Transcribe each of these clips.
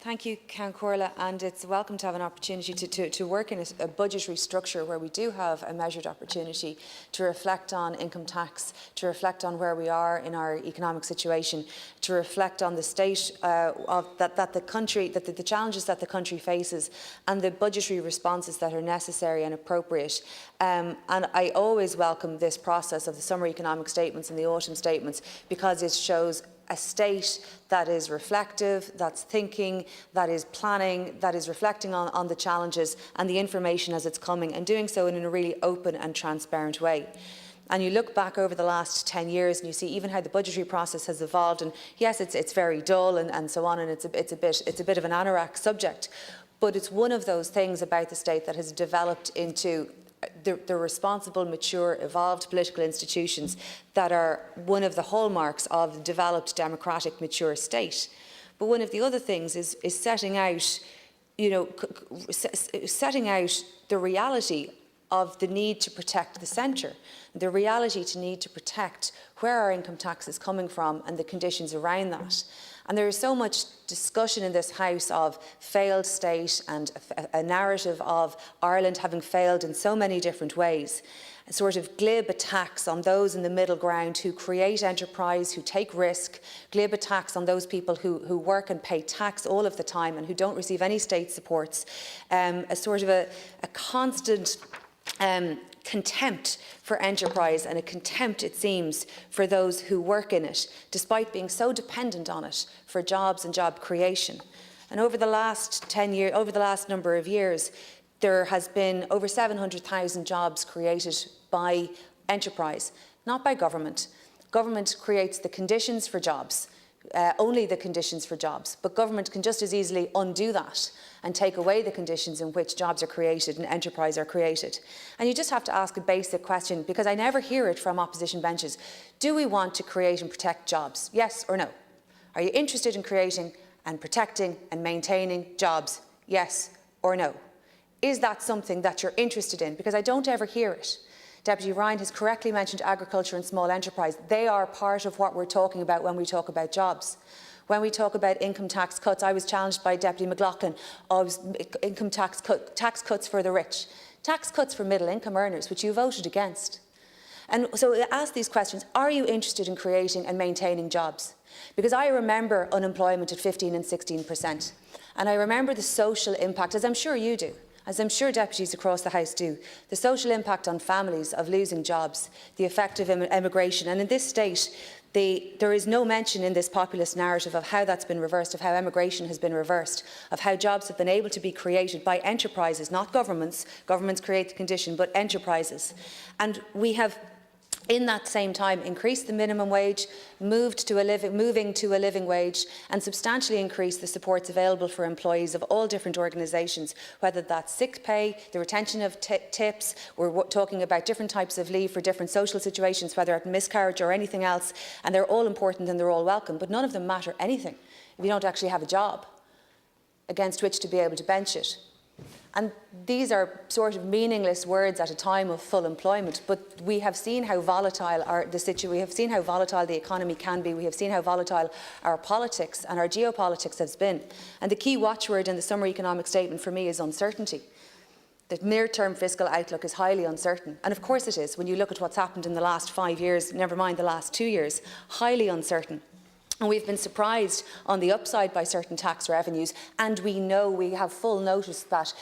Thank you, Count Corla, and it's welcome to have an opportunity to work in a budgetary structure where we do have a measured opportunity to reflect on income tax, to reflect on where we are in our economic situation, to reflect on the state of the challenges that the country faces, and the budgetary responses that are necessary and appropriate. And I always welcome this process of the summer economic statements and the autumn statements, because it shows a state that is reflective, that's thinking, that is planning, that is reflecting on the challenges and the information as it's coming, and doing so in a really open and transparent way. And you look back over the last 10 years and you see even how the budgetary process has evolved, and yes, it's very dull and so on, and it's a bit of an anorak subject, but it's one of those things about the state that has developed into the responsible, mature, evolved political institutions that are one of the hallmarks of the developed, democratic, mature state. But one of the other things is setting out, setting out the reality of the need to protect the centre, the reality to need to protect where our income tax is coming from and the conditions around that. And there is so much discussion in this House of failed state and a narrative of Ireland having failed in so many different ways. A sort of glib attacks on those in the middle ground who create enterprise, who take risk, glib attacks on those people who work and pay tax all of the time and who don't receive any state supports. A sort of a constant contempt for enterprise, and a contempt, it seems, for those who work in it, despite being so dependent on it for jobs and job creation. And over the last 10 years, over the last number of years, there has been over 700,000 jobs created by enterprise, not by government. Government creates the conditions for jobs, only the conditions for jobs, but government can just as easily undo that and take away the conditions in which jobs are created and enterprise are created. And you just have to ask a basic question, because I never hear it from opposition benches. Do we want to create and protect jobs? Yes or no? Are you interested in creating and protecting and maintaining jobs? Yes or no? Is that something that you're interested in? Because I don't ever hear it. Deputy Ryan has correctly mentioned agriculture and small enterprise. They are part of what we're talking about when we talk about jobs. When we talk about income tax cuts, I was challenged by Deputy McLaughlin of income tax cuts for the rich, tax cuts for middle income earners, which you voted against. And so I ask these questions: are you interested in creating and maintaining jobs? Because I remember unemployment at 15 and 16%. And I remember the social impact, as I'm sure you do, as I'm sure deputies across the House do, the social impact on families of losing jobs, the effect of immigration. And in this state, there is no mention in this populist narrative of how that's been reversed, of how emigration has been reversed, of how jobs have been able to be created by enterprises, not governments. Governments create the condition, but enterprises. And we have, in that same time, increased the minimum wage, moving to a living wage, and substantially increased the supports available for employees of all different organisations, whether that's sick pay, the retention of tips, we're talking about different types of leave for different social situations, whether at miscarriage or anything else, and they're all important and they're all welcome, but none of them matter anything if you don't actually have a job against which to be able to bench it. And these are sort of meaningless words at a time of full employment, but we have seen how volatile we have seen how volatile the economy can be. We have seen how volatile our politics and our geopolitics has been. And the key watchword in the summer economic statement for me is uncertainty. The near-term fiscal outlook is highly uncertain. And of course it is, when you look at what's happened in the last 5 years, never mind the last 2 years, highly uncertain. And we've been surprised on the upside by certain tax revenues, and we know, we have full notice that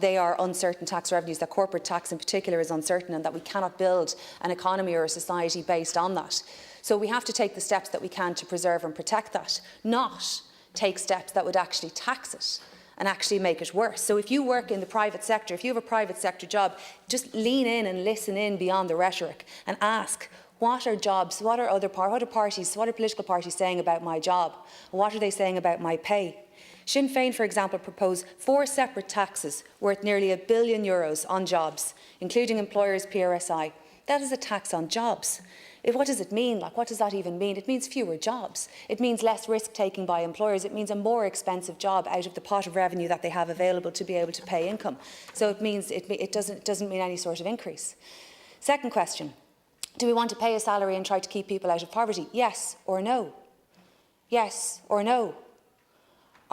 they are uncertain tax revenues, that corporate tax in particular is uncertain, and that we cannot build an economy or a society based on that. So we have to take the steps that we can to preserve and protect that, not take steps that would actually tax it and actually make it worse. So if you work in the private sector, if you have a private sector job, just lean in and listen in beyond the rhetoric and ask, what are jobs, what are political parties saying about my job? What are they saying about my pay? Sinn Féin, for example, proposed 4 separate taxes worth nearly €1 billion on jobs, including employers' PRSI. That is a tax on jobs. What does it mean? What does that even mean? It means fewer jobs. It means less risk-taking by employers. It means a more expensive job out of the pot of revenue that they have available to be able to pay income. So it means it doesn't mean any sort of increase. Second question. Do we want to pay a salary and try to keep people out of poverty? Yes or no? Yes or no?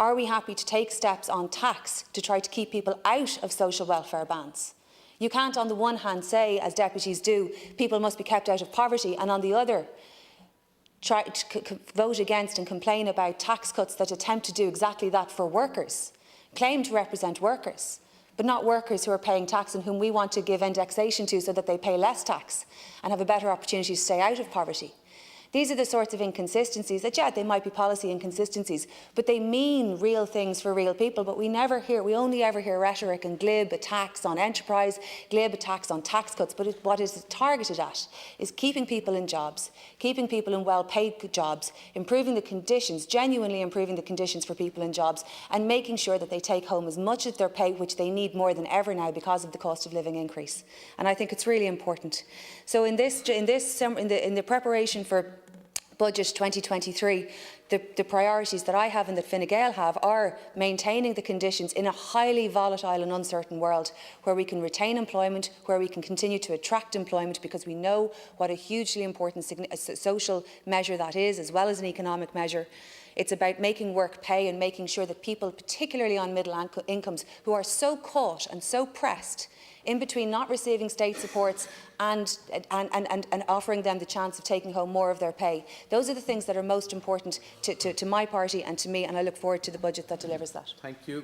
Are we happy to take steps on tax to try to keep people out of social welfare bans? You can't on the one hand say, as deputies do, people must be kept out of poverty, and on the other try to vote against and complain about tax cuts that attempt to do exactly that for workers, claim to represent workers, but not workers who are paying tax and whom we want to give indexation to so that they pay less tax and have a better opportunity to stay out of poverty. These are the sorts of inconsistencies that, yeah, they might be policy inconsistencies, but they mean real things for real people. But we only ever hear rhetoric and glib attacks on enterprise, glib attacks on tax cuts. But what is targeted at is keeping people in jobs, keeping people in well-paid jobs, improving the conditions, genuinely improving the conditions for people in jobs, and making sure that they take home as much of their pay, which they need more than ever now because of the cost of living increase. And I think it's really important. So in the preparation for Budget 2023, the priorities that I have and that Fine Gael have are maintaining the conditions in a highly volatile and uncertain world where we can retain employment, where we can continue to attract employment, because we know what a hugely important social measure that is, as well as an economic measure. It's about making work pay and making sure that people, particularly on middle incomes, who are so caught and so pressed in between not receiving state supports and offering them the chance of taking home more of their pay. Those are the things that are most important to my party and to me, and I look forward to the budget that delivers that. Thank you.